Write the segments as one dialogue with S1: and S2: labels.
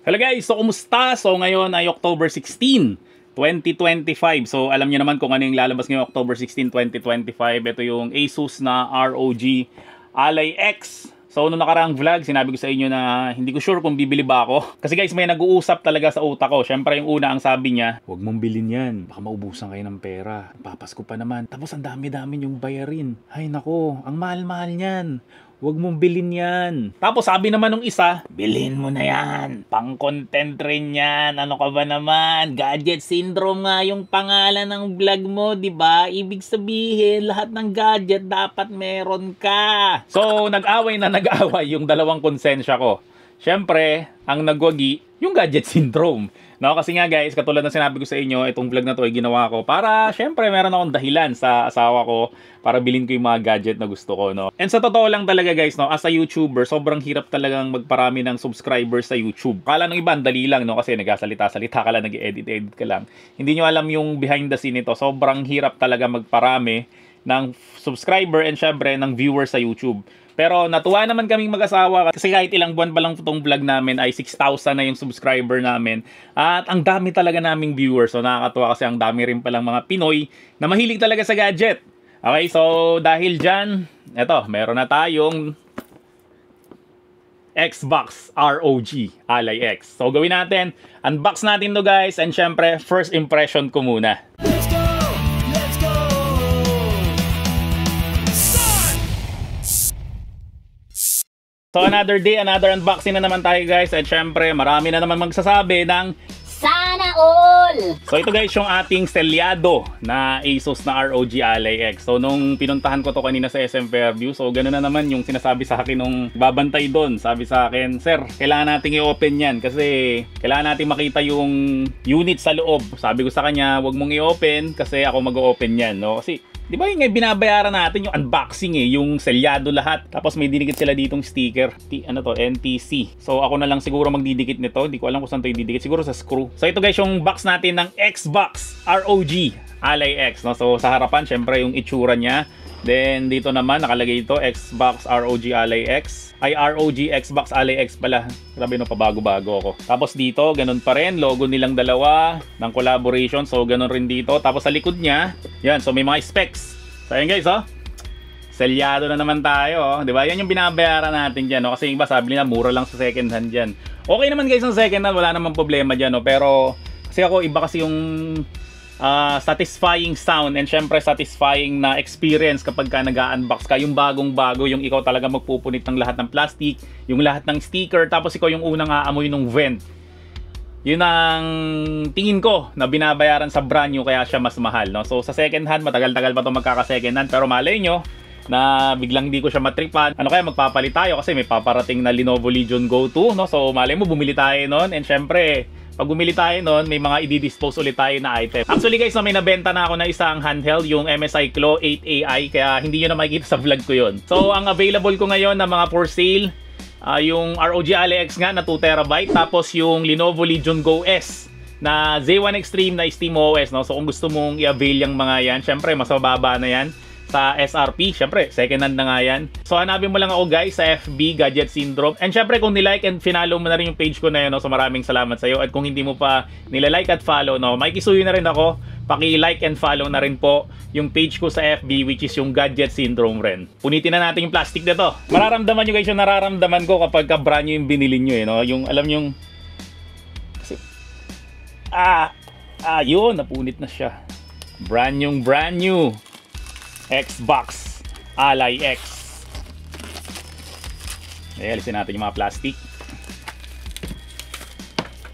S1: Hello guys! So, kumusta? So, ngayon ay October 16, 2025. So, alam niyo naman kung ano yung lalabas ngayong October 16, 2025. Ito yung Asus na ROG Ally X. So, nung nakaraang vlog, sinabi ko sa inyo na hindi ko sure kung bibili ba ako. Kasi guys, may nag-uusap talaga sa utak ko. Siyempre, yung una ang sabi niya, huwag mong bilhin yan. Baka maubusan kayo ng pera. Papasko pa naman. Tapos, ang dami-dami yung bayarin. Ay, nako, ang mahal-mahal niyan. Huwag mong bilhin yan. Tapos sabi naman nung isa, bilhin mo na yan. Pang-content rin yan. Ano ka ba naman? Gadget syndrome nga yung pangalan ng vlog mo, di ba? Ibig sabihin, lahat ng gadget dapat meron ka. So, nag-away yung dalawang konsensya ko. Siyempre, ang nagwagi, yung gadget syndrome. No, kasi nga guys, katulad ng sinabi ko sa inyo, itong vlog na to ay ginawa ko para, syempre, meron akong dahilan sa asawa ko para bilhin ko yung mga gadget na gusto ko, no. And sa totoo lang talaga guys, no, as a YouTuber, sobrang hirap talagang magparami ng subscribers sa YouTube. Kala ng iba, dali lang, no, kasi nagsasalita-salita ka lang, nag-edit-edit ka lang. Hindi nyo alam yung behind the scene nito. Sobrang hirap talaga magparami ng subscriber and syempre ng viewers sa YouTube. Pero natuwa naman kaming mag-asawa kasi kahit ilang buwan pa lang itong vlog namin ay 6,000 na yung subscriber namin. At ang dami talaga naming viewers. So nakakatuwa kasi ang dami rin palang mga Pinoy na mahilig talaga sa gadget. Okay, so dahil dyan, eto, meron na tayong Xbox ROG Ally X. So gawin natin, unbox natin to guys, and syempre first impression ko muna. So another day, another unboxing na naman tayo guys, at syempre marami na naman magsasabi ng sana all! So ito guys yung ating selyado na Asus na ROG Ally X. So nung pinuntahan ko to kanina sa SM Fairview, so ganoon na naman yung sinasabi sa akin nung babantay doon. Sabi sa akin, sir, kailangan nating i-open yan kasi kailangan nating makita yung unit sa loob. Sabi ko sa kanya, wag mong i-open kasi ako mag-o-open yan, no? Kasi di ba yung binabayaran natin yung unboxing yung selyado lahat. Tapos may dinikit sila ditong sticker. Ano to? NTC. So ako na lang siguro magdidikit nito. Hindi ko alam kung saan to ididikit. Siguro sa screw. So ito guys yung box natin ng Xbox ROG Ally X. No? So sa harapan, syempre yung itsura niya. Then dito naman nakalagay ito Xbox ROG Ally X. Ay ROG Xbox Ally X pala. Grabe no, pabago-bago ako. Tapos dito, ganun pa rin. Logo nilang dalawa ng collaboration. So ganun rin dito. Tapos sa likod niya, yan. So may mga specs. So ayan guys, oh. Selyado na naman tayo, oh. Diba? Yan yung binabayaran natin dyan, oh. Kasi iba sabi nila, mura lang sa second hand dyan. Okay naman guys ang second hand. Wala naman problema dyan, oh. Pero kasi ako, iba kasi yung satisfying sound and syempre satisfying na experience kapag ka nag-unbox ka, yung bagong-bago, yung ikaw talaga magpupunit ng lahat ng plastic, yung lahat ng sticker, tapos ikaw yung unang aamoy ng vent. Yun ang tingin ko na binabayaran sa brand new, kaya siya mas mahal, no? So sa second hand, matagal-tagal pa ito magkaka-second hand, pero malay nyo na biglang hindi ko siya matripan. Ano kaya, magpapalit tayo kasi may paparating na Lenovo Legion Go 2, no? So malay mo, bumili tayo nun, and syempre pag bumili tayo nun, may mga i-dispose ulit tayo na item. Actually guys, may nabenta na ako na isang handheld, yung MSI Claw 8AI, kaya hindi nyo na makikita sa vlog ko yun. So ang available ko ngayon na mga for sale, yung ROG Ally X nga na 2TB, tapos yung Lenovo Legion Go S na Z1 Extreme na SteamOS, no? So kung gusto mong i-avail yung mga yan, syempre mas mababa na yan sa SRP. Syempre, second hand na nga yan. So, hanapin mo lang ako guys sa FB Gadget Syndrome. And syempre, kung nilike and finalo mo na rin yung page ko na yun, no? So maraming salamat sa iyo. At kung hindi mo pa nilalike at follow, no, makikisuyo na rin ako. Paki-like and follow na rin po yung page ko sa FB, which is yung Gadget Syndrome rin. Punitin na natin yung plastic na to. Mararamdaman nyo guys yung nararamdaman ko kapag brand new yung binili nyo, no? Yung alam nyo, kasi yun, napunit na siya. Brand new Xbox Ally X. Alisin natin yung mga plastic.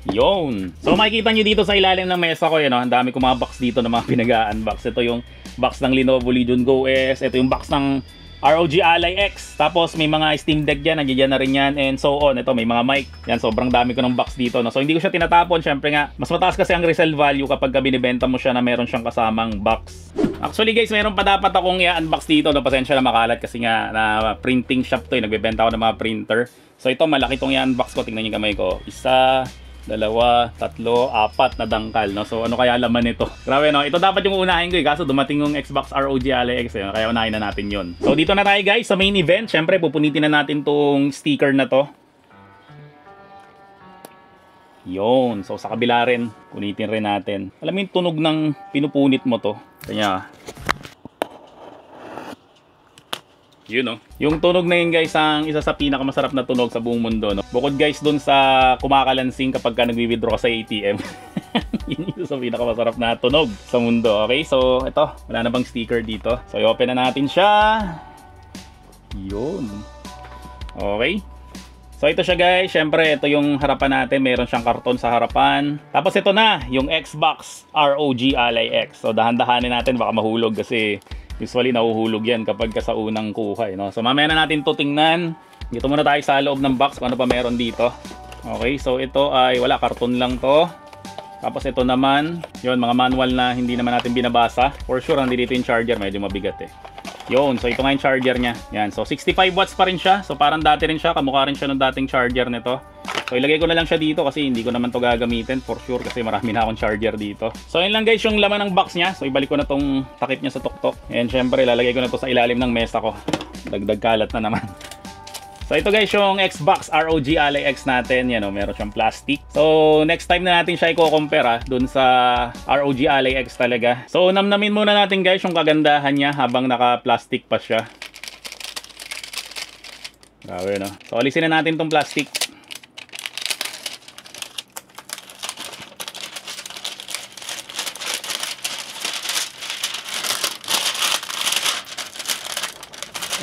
S1: Yun. So makikita nyo dito sa ilalim ng mesa ko, yun, no? Ang dami kong mga box dito na mga pinag-unbox. Ito yung box ng Lenovo Legion Go S. Ito yung box ng ROG Ally X. Tapos may mga Steam Deck dyan, nandiyan na rin yan, and so on. Ito may mga mic. Yan, sobrang dami ko ng box dito, no? So hindi ko siya tinatapon. Syempre nga, mas mataas kasi ang resale value kapag binibenta mo siya na meron siyang kasamang box. Actually guys, meron pa dapat akong i-unbox dito, no? Pasensya na makalat kasi nga na printing shop to, nagbebenta ako ng mga printer. So ito, malaki tong i-unbox ko. Tingnan yung kamay ko. Isa, dalawa, tatlo, apat na dangkal, no? So ano kaya laman nito? Grabe, no? Ito dapat yung unahin ko, kaso dumating yung Xbox ROG Ally X, kaya unahin na natin yun. So dito na tayo guys sa main event. Syempre pupunitin na natin tong sticker na to. Yun. So sa kabila rin, punitin rin natin. Alam mo yung tunog ng pinupunit mo to. Kanya. Yun, no? Yung tunog na yun, guys, ang isa sa pinakamasarap na tunog sa buong mundo, no? Bukod, guys, dun sa kumakalansing kapag ka nagwi-withdraw ka sa ATM. Yun yung sa pinakamasarap na tunog sa mundo. Okay, so ito, wala na bang sticker dito? So i-open na natin siya. Yun. Okay. So ito siya, guys. Syempre, ito yung harapan natin. Meron siyang karton sa harapan. Tapos ito na, yung Xbox ROG Ally X. So dahan-dahanin natin, baka mahulog kasi usually nahuhulog yan kapag ka sa unang kuha, no? So mamaya na natin to tingnan. Dito muna tayo sa loob ng box kung ano pa meron dito. Okay, so ito ay wala, karton lang to. Tapos ito naman, yun, mga manual na hindi naman natin binabasa. For sure, nandito yung charger, medyo mabigat eh. Yun, so ito nga yung charger niya. Yan, so 65 watts pa rin siya. So parang dati rin siya, kamukha rin siya ng dating charger nito. So ilagay ko na lang siya dito kasi hindi ko naman to gagamitin for sure kasi marami na akong charger dito. So yun lang, guys, yung laman ng box niya. So ibalik ko na tong takip niya sa tuktok. And syempre lalagay ko na to sa ilalim ng mesa ko. Dagdag kalat na naman. So ito, guys, yung Xbox ROG Ally X natin. Yan, meron siyang plastic. So next time na natin siya i-compare dun sa ROG Ally X talaga. So namnamin muna natin, guys, yung kagandahan niya habang naka-plastic pa siya. Grabe, no? So alisin na natin tong plastic.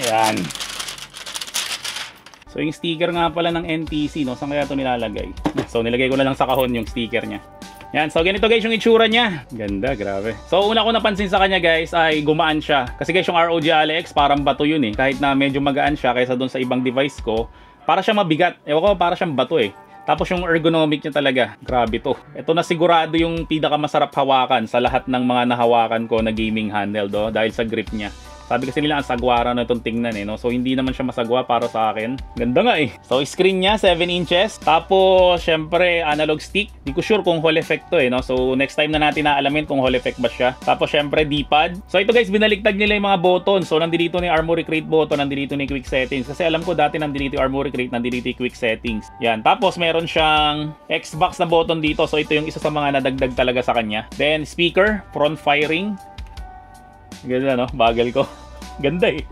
S1: Ayan. So yung sticker nga pala ng NTC, no? Saan kaya ito nilalagay? So nilagay ko na lang sa kahon yung sticker niya. Yan, so ganito, guys, yung itsura niya. Ganda, grabe. So una ko napansin sa kanya, guys, ay gumaan siya. Kasi, guys, yung ROG Ally X parang bato yun eh. Kahit na medyo magaan siya kaysa dun sa ibang device ko, para siya mabigat. Ewan ko, para siyang bato eh. Tapos yung ergonomic niya talaga, grabe to. Ito na sigurado yung pinakamasarap hawakan sa lahat ng mga nahawakan ko na gaming handheld, dahil sa grip niya. Sabi kasi nila ang sagwara na itong tingnan eh, no? So hindi naman siya masagwa para sa akin. Ganda nga eh. So screen niya 7 inches. Tapos syempre analog stick. Di ko sure kung Hall effect to eh, no? So next time na natin naalamin kung Hall effect ba siya. Tapos syempre D-pad. So ito, guys, binaliktad nila yung mga button. So nandito ni Armoury Crate button, nandito ni quick settings. Kasi alam ko dati nandito yung Armoury Crate, nandito yung quick settings. Yan. Tapos meron siyang Xbox na button dito. So ito yung isa sa mga nadagdag talaga sa kanya. Then speaker, front firing. Ganda, no? Bagal ko. Ganda eh.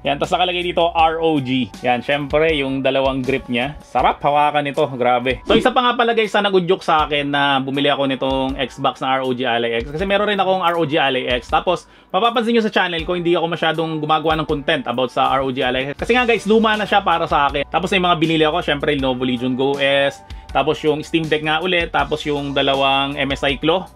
S1: Yan, tapos nakalagay dito ROG. Yan, syempre yung dalawang grip niya. Sarap hawakan nito, grabe. So isa pa nga pala, guys, na nagudyok sa akin na bumili ako nitong Xbox na ROG Ally X. Kasi meron rin akong ROG Ally X. Tapos mapapansin nyo sa channel ko, hindi ako masyadong gumagawa ng content about sa ROG Ally X. Kasi nga, guys, luma na siya para sa akin. Tapos yung mga binili ako, syempre Lenovo Legion Go S. Tapos yung Steam Deck nga ulit. Tapos yung dalawang MSI Claw.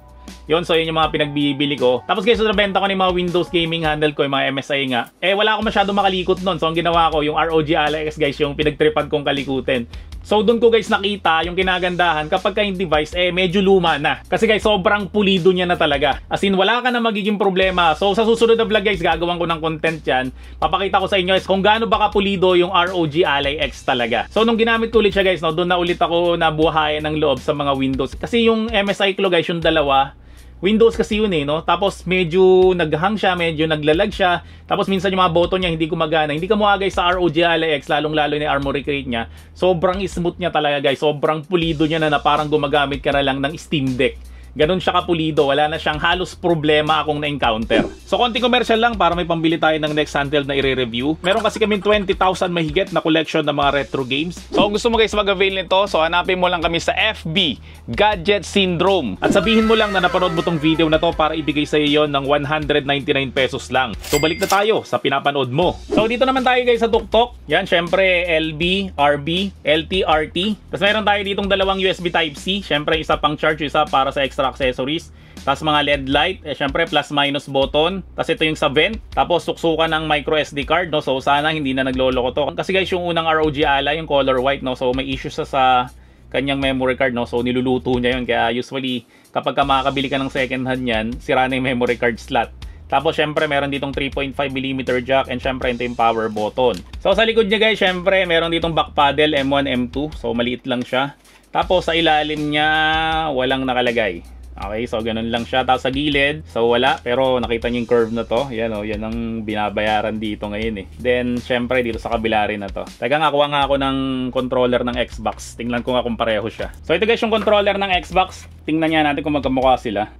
S1: Yun, so yun yung mga pinagbibili ko. Tapos, guys, so nabenta ko ng mga Windows gaming handle ko, yung mga MSI nga. Eh, wala ako masyadong makalikot nun. So, ang ginawa ko, yung ROG Ally X, guys, yung pinagtripan kong kalikutin. So, doon ko, guys, nakita yung kinagandahan kapag ka yung device, eh, medyo luma na. Kasi, guys, sobrang pulido niya na talaga. As in, wala ka na magiging problema. So, sa susunod na vlog, guys, gagawan ko ng content yan. Papakita ko sa inyo, guys, kung gaano ba kapulido yung ROG Ally X talaga. So, nung ginamit ko ulit siya, guys, no, doon na ulit ako nabuhayan ng loob sa mga Windows. Kasi yung MSI Claw, guys, yung dalawa, Windows kasi yun eh, no? Tapos medyo naghang siya, medyo naglalag siya. Tapos minsan yung mga button niya hindi gumagana. Hindi ka mukha, guys, sa ROG Ally X, lalong-lalo na Armoury Crate niya. Sobrang smooth niya talaga, guys. Sobrang pulido niya na parang gumagamit ka na lang ng Steam Deck. Ganon siya kapulido, wala na siyang halos problema akong na-encounter. So konting commercial lang para may pambili tayo ng next handheld na i-review. Meron kasi kami 20,000 mahigit na collection ng mga retro games. So kung gusto mo, guys, mag-avail nito, so hanapin mo lang kami sa FB Gadget Syndrome. At sabihin mo lang na napanood mo tong video na to para ibigay sa iyo ng 199 pesos lang. So balik na tayo sa pinapanood mo. So dito naman tayo, guys, sa tuktok. Yan, syempre LB, RB, LT, RT. Tapos meron tayo ditong dalawang USB Type-C. Syempre isa pang charge, isa para sa extra accessories. Tapos mga LED light, syempre plus minus button. Tapos ito yung sa vent. Tapos suksukan ng micro SD card, no? So sana hindi na nagloloko to. Kasi, guys, yung unang ROG Ally, yung color white, no? So may issues sa kanyang memory card, no? So niluluto niya yun. Kaya usually kapag ka makakabili ka ng second hand yan, sira na yung memory card slot. Tapos syempre meron ditong 3.5mm jack, and syempre ito yung power button. So sa likod niya, guys, syempre meron ditong back paddle M1, M2. So maliit lang siya. Tapos sa ilalim niya walang nakalagay. Okay, so ganun lang siya. Tapos sa gilid, so wala. Pero nakita niyo yung curve na to. Yan o, yan ang binabayaran dito ngayon eh. Then, syempre, dito sa kabila rin na to. Teka nga, kuha nga ako ng controller ng Xbox. Tingnan ko nga kung pareho siya. So ito guys yung controller ng Xbox. Tingnan niya natin kung magkamukha sila.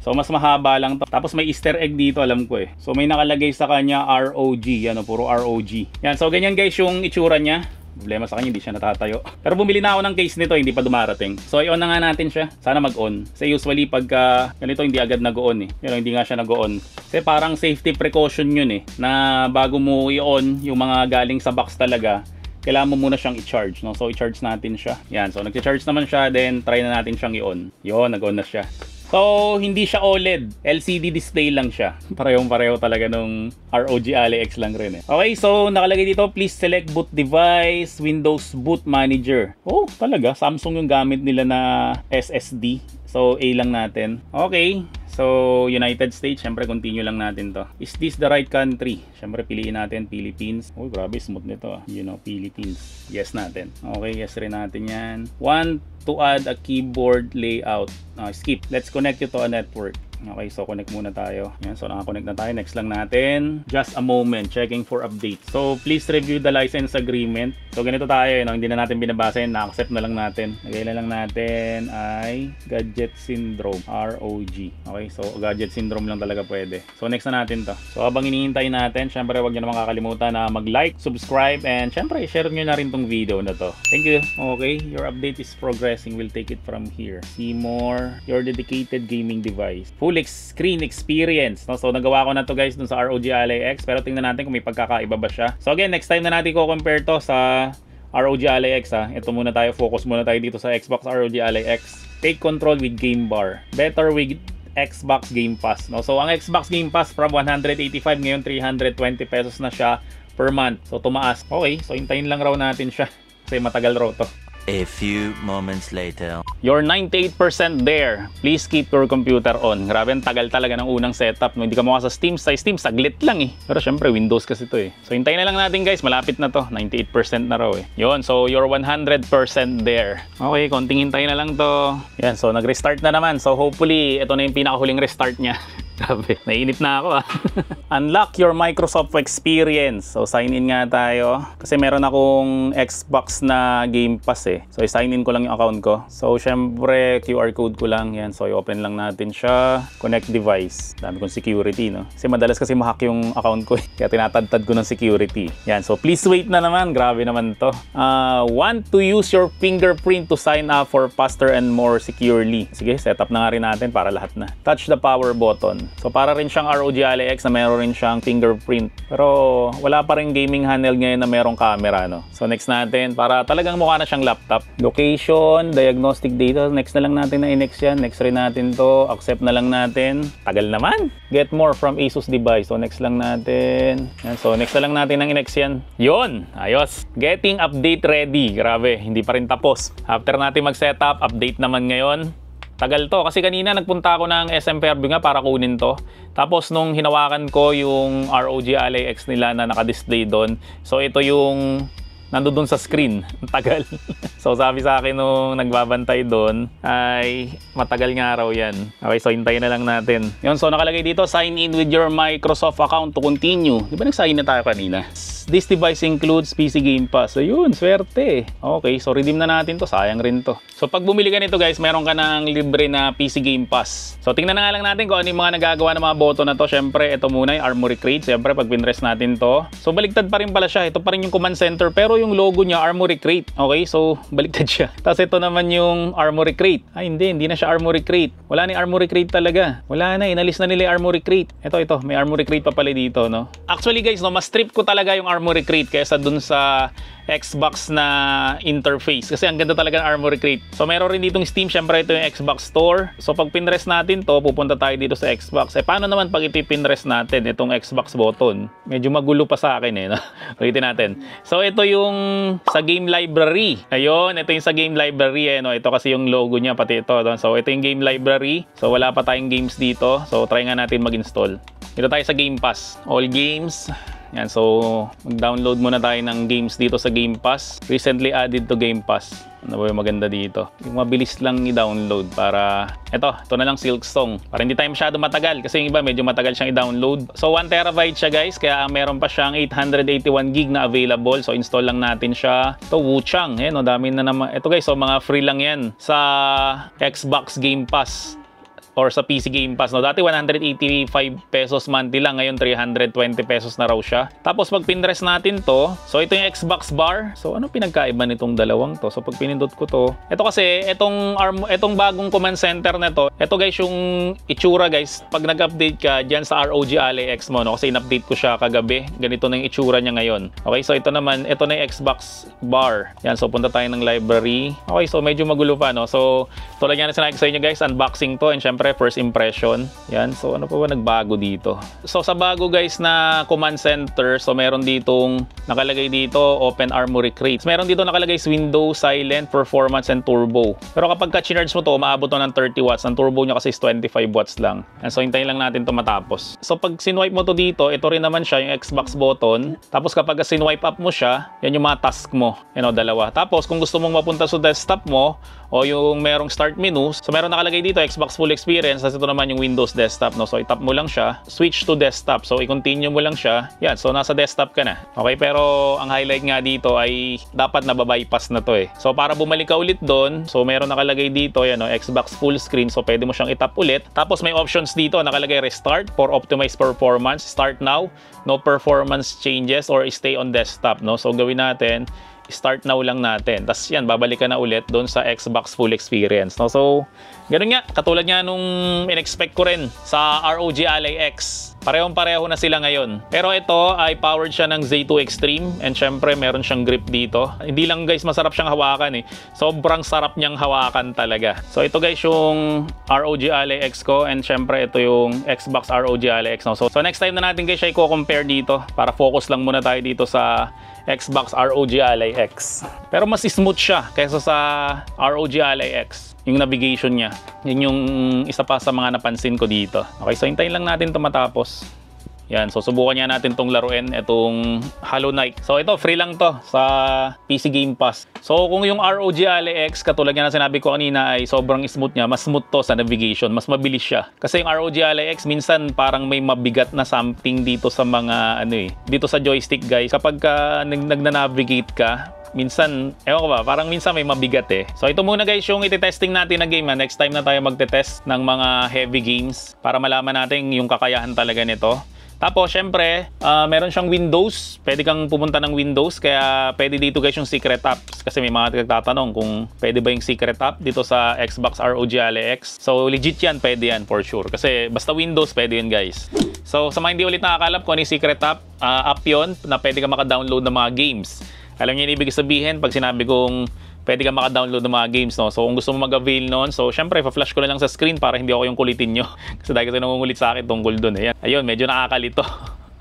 S1: So mas mahaba lang to. Tapos may Easter egg dito, alam ko eh. So may nakalagay sa kanya ROG. Yan o, puro ROG. Yan, so ganyan guys yung itsura niya. Problema sa kanya, hindi siya natatayo. Pero bumili na ako ng case nito, hindi pa dumarating. So i-on na nga natin siya. Sana mag-on. Kasi usually pagka ganito hindi agad nag-on eh. Pero hindi nga siya nag-on. Kasi parang safety precaution yun eh. Na bago mo i-on yung mga galing sa box talaga, kailangan mo muna siyang i-charge. No? So i-charge natin siya. Yan, so nag-charge naman siya. Then try na natin siyang i-on. Yun, nag-on na siya. So, hindi siya OLED. LCD display lang siya. Parehong-pareho talaga nung ROG Ally X lang rin eh. Okay, so nakalagay dito, please select boot device, Windows Boot Manager. Oh, talaga. Samsung yung gamit nila na SSD. So, A lang natin. Okay. So, United States, syempre continue lang natin to. Is this the right country? Syempre piliin natin Philippines. Oh, grabe smooth nito ah. You know, Philippines. Yes natin. Okay, yes rin natin yan. Want to add a keyboard layout. Skip. Let's connect you to a network. Okay, so connect muna tayo. Yan, so naka-connect na tayo. Next lang natin. Just a moment. Checking for update. So, please review the license agreement. So, ganito tayo. No? Hindi na natin binabasa yun. Na-accept na lang natin. Lagay na lang natin ay Gadget Syndrome. ROG. Okay, so Gadget Syndrome lang talaga pwede. So, next na natin to. So, habang hinihintay natin, syempre huwag nyo naman kakalimutan na mag-like, subscribe, and syempre, share nyo na rin tong video na to. Thank you. Okay, your update is progressing. We'll take it from here. See more. Your dedicated gaming device. Full screen experience. No? So, nagawa ko na to guys dun sa ROG Ally X. Pero tingnan natin kung may pagkakaiba ba siya. So, again, next time na natin ko compare to sa ROG Ally X. Ito muna tayo. Focus muna tayo dito sa Xbox ROG Ally X. Take control with Game Bar. Better with Xbox Game Pass. No? So, ang Xbox Game Pass from 185 ngayon 320 pesos na siya per month. So, tumaas. Okay. So, hintayin lang raw natin siya. Kasi matagal raw to.
S2: A few moments later.
S1: You're 98% there. Please keep your computer on. Grabe, ang tagal talaga ng unang setup. No? Hindi ka mukha sa Steam. Sa Steam, saglit lang eh. Pero syempre, Windows kasi to eh. So, hintayin na lang natin guys. Malapit na to. 98% na raw eh. Yun, so you're 100% there. Okay, konting hintayin na lang to. Yan, so nag-restart na naman. So, hopefully, ito na yung pinakahuling restart niya. Grabe, naiinip na ako ah. Unlock your Microsoft experience. So, sign in nga tayo. Kasi meron akong Xbox na Game Pass eh. So, i-sign in ko lang yung account ko. So, syempre, QR code ko lang. Yan. So, i-open lang natin siya. Connect device. Dami kong security, no? Kasi madalas kasi ma-hack yung account ko eh. Kaya tinatadtad ko ng security. Yan. So, please wait na naman. Grabe naman to. Want to use your fingerprint to sign up for faster and more securely. Sige, setup na nga rin natin para lahat na. Touch the power button. So, para rin siyang ROG Ally X na meron rin siyang fingerprint. Pero, wala pa rin gaming handle ngayon na merong camera, no? So, next natin, para talagang mukha na siyang laptop. Location, diagnostic data. Next na lang natin na i-next yan. Next rin natin to. Accept na lang natin. Tagal naman. Get more from Asus device. So, next lang natin. Yan. So, next na lang natin ang i-next yan. Yun! Ayos! Getting update ready. Grabe, hindi pa rin tapos. After natin mag-setup, update naman ngayon. Tagal to. Kasi kanina nagpunta ako ng SM Fairview nga para kunin to. Tapos nung hinawakan ko yung ROG Ally X nila na naka-display doon. So ito yung nandoon sa screen. Tagal. So sabi sa akin nung nagbabantay doon ay matagal nga raw yan. Okay, so hintayin na lang natin. Yun, so nakalagay dito, sign in with your Microsoft account to continue. Di ba nag-sign na tayo kanina? This device includes PC Game Pass. So yun, swerte. Okay, so redeem na natin to. Sayang rin to. So pag bumili ka nito guys, meron ka ng libre na PC Game Pass. So tingnan na nga lang natin kung ano yung mga nagagawa ng mga boto na to. Syempre, ito muna yung Armory Crate. Syempre, pag pinress natin to. So baliktad pa rin pala siya. Ito pa rin yung command center. Pero yung logo niya, Armory Crate. Okay, so baliktad siya. Tapos ito naman yung Armory Crate. Ay, hindi na siya Armory Crate. Wala na yung Armory Crate talaga. Wala na, inalis na nila yung Armory Crate. Ito, may Armory Crate pa pala dito, no? Actually guys, no, mas trip ko talaga yung Armory Crate kaysa dun sa Xbox na interface. Kasi ang ganda talaga ng Armory Crate. So, meron rin ditong Steam. Syempre, ito yung Xbox Store. So, pag pinress natin to, pupunta tayo dito sa Xbox. Paano naman pag ito pinress natin, itong Xbox button? Medyo magulo pa sa akin eh. No? Ulitin natin. So, ito yung sa Game Library. Ayun, ito yung sa Game Library. No? Ito kasi yung logo niya, pati ito. So, ito yung Game Library. So, wala pa tayong games dito. So, try nga natin mag-install. Dito tayo sa Game Pass. All games. Yan, so mag-download muna tayo ng games dito sa Game Pass. Recently added to Game Pass. Ano ba yung maganda dito? Yung mabilis lang i-download para... Ito na lang Silksong. Para hindi tayo masyado matagal kasi yung iba medyo matagal siyang i-download. So 1 terabyte siya guys, kaya meron pa siyang 881 gig na available. So install lang natin siya. Ito Wuchang, no, dami na naman. Ito guys, so mga free lang yan sa Xbox Game Pass or sa PC Game Pass, no? Dati 185 pesos monthly lang, ngayon 320 pesos na raw siya. Tapos pag pinress natin to, so ito yung Xbox bar. So ano pinagkaiba nitong dalawang to? So pag pinindot ko to, ito kasi itong bagong command center na to, ito guys yung itsura guys. Pag nag-update ka diyan sa ROG Ally X mo, no? Kasi in-update ko siya kagabi. Ganito na yung itsura niya ngayon. Okay, so ito naman, ito na yung Xbox bar. Yan, so punta tayo ng library. Okay, so medyo magulo pa, no? So tulad nga na sinabi ko sa inyo guys, unboxing to and syempre first impression. Yan. So, ano pa ba nagbago dito? So, sa bago guys na command center, so meron ditong nakalagay dito, Open Armory Crates. Meron dito nakalagay Windows, Silent, Performance, and Turbo. Pero kapag ka-charge mo to, maabot to ng 30 watts. Ang turbo nyo kasi is 25 watts lang. And so, hintayin lang natin to matapos. So, pag sinwipe mo to dito, ito rin naman siya, yung Xbox button. Tapos, kapag sinwipe up mo siya, yan yung mga task mo. Yan o, dalawa. Tapos, kung gusto mong mapunta sa desktop mo, o yung merong start menu, so meron nakalagay dito Xbox Full Experience, tapos ito naman yung Windows Desktop, no? So itap mo lang siya, switch to desktop, so i-continue mo lang siya, yan, so nasa desktop ka na. Okay, pero ang highlight nga dito ay dapat nababypass na to eh. So para bumalik ka ulit doon, so meron nakalagay dito, yan, no? Xbox Full Screen, so pwede mo siyang itap ulit. Tapos may options dito, nakalagay Restart for optimized performance, Start now, no performance changes, or stay on desktop, no? So gawin natin, start now lang natin. Tapos yan, babalik ka na ulit doon sa Xbox Full Experience, no? So, ganun nga. Katulad nga nung in-expect ko rin sa ROG Ally X. Parehong-pareho na sila ngayon. Pero ito ay powered siya ng Z2 Extreme and syempre meron siyang grip dito. Hindi lang guys masarap siyang hawakan eh. Sobrang sarap niyang hawakan talaga. So ito guys yung ROG Ally X ko and syempre ito yung Xbox ROG Ally X. No? So next time na natin guys siya i-compare dito para focus lang muna tayo dito sa Xbox ROG Ally X. Pero mas smooth siya kaysa sa ROG Ally X. Yung navigation niya. Yun yung isa pa sa mga napansin ko dito. Okay, so hintayin lang natin ito matapos. Yan, so subukan niya natin tong laruin, itong Hollow Knight. So ito, free lang to sa PC Game Pass. So kung yung ROG Ally X, katulad nga na sinabi ko kanina ay sobrang smooth niya, mas smooth to sa navigation, mas mabilis siya. Kasi yung ROG Ally X, minsan parang may mabigat na something dito sa mga, dito sa joystick guys. Kapag nagna-navigate ka, minsan, ewan ko ba, parang minsan may mabigat eh. So ito muna guys yung iti-testing natin na game. Next time na tayo magte-test ng mga heavy games para malaman natin yung kakayahan talaga nito. Tapos, syempre, meron siyang Windows. Pwede kang pumunta ng Windows. Kaya, pwede dito guys yung secret apps. Kasi may mga nagtatanong kung pwede ba yung secret app dito sa Xbox ROG Ally X. So, legit yan. Pwede yan for sure. Kasi, basta Windows, pwede yun guys. So, sa mga hindi ulit nakakalap kung ano yung secret app, app yun na pwede ka maka-download ng mga games. Alam niyo yung ibig sabihin pag sinabi kong pwede ka maka-download ng mga games, no? So, kung gusto mo mag-avail nun, so, syempre, pa-flash ko na lang sa screen para hindi ako yung kulitin nyo. Kasi dahil kasi nangungulit sa akin tungkol dun, eh. Ayun, medyo nakakalito.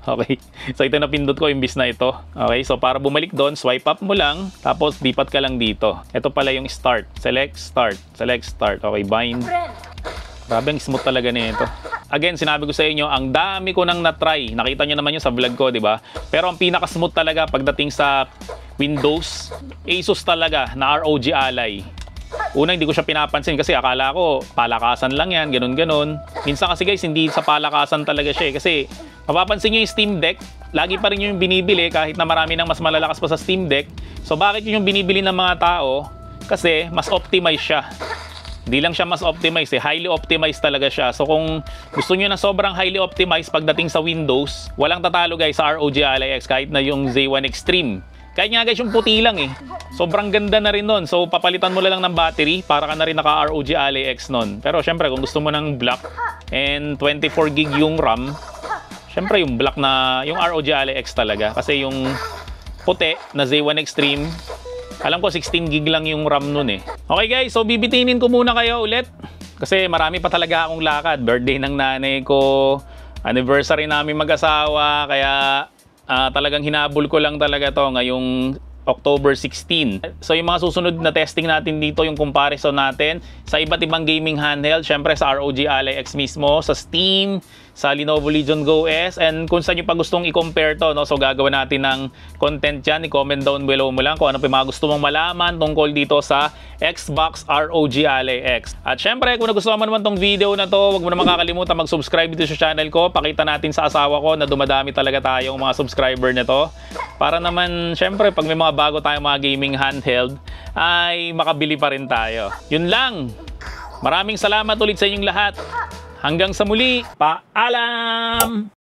S1: Okay. So, ito napindot ko, imbis na ito. Okay, so, para bumalik doon, swipe up mo lang, tapos lipat ka lang dito. Ito pala yung start. Select start. Select start. Okay, bind. Grabe, ang smooth talaga nito. Again, sinabi ko sa inyo, ang dami ko nang na-try. Nakita nyo naman yun sa vlog ko, di ba? Pero ang pinaka-smooth talaga pagdating sa Windows, Asus talaga na ROG Ally. Una, hindi ko siya pinapansin kasi akala ko palakasan lang yan, ganun-ganun. Minsan kasi guys, hindi sa palakasan talaga siya eh. Kasi mapapansin nyo yung Steam Deck, lagi pa rin yung binibili kahit na marami nang mas malalakas pa sa Steam Deck. So bakit yung binibili ng mga tao? Kasi mas optimize siya. Hindi lang siya mas optimized eh, highly optimized talaga siya. So kung gusto niyo na sobrang highly optimized pagdating sa Windows, walang tatalo guys sa ROG Ally X kahit na yung Z1 Extreme. Kahit nga guys yung puti lang eh. Sobrang ganda na rin nun. So papalitan mo lang ng battery para ka na rin naka ROG Ally X nun. Pero syempre kung gusto mo ng black and 24 gig yung RAM, syempre yung black na, yung ROG Ally X talaga. Kasi yung puti na Z1 Extreme, alam ko 16 gig lang yung RAM nun eh. Okay guys, so bibitinin ko muna kayo ulit. Kasi marami pa talaga akong lakad. Birthday ng nanay ko, anniversary namin mag-asawa, kaya talagang hinabol ko lang talaga to ngayong October 16. So yung mga susunod na testing natin dito, yung comparison natin sa iba't ibang gaming handheld, syempre sa ROG Ally X mismo, sa Steam, sa Lenovo Legion Go S, and kung saan nyo pa gustong i-compare to, no? So gagawin natin ng content dyan, i-comment down below mo lang kung ano pa yung mga gusto mong malaman tungkol dito sa Xbox ROG Ally X. At syempre, kung nagustuhan mo naman tong video na to, huwag mo naman kakalimutan mag-subscribe dito sa channel ko. Pakita natin sa asawa ko na dumadami talaga tayong mga subscriber nito. Para naman, syempre, pag may mga bago tayong mga gaming handheld, ay makabili pa rin tayo. Yun lang. Maraming salamat ulit sa inyong lahat. Hanggang sa muli, paalam!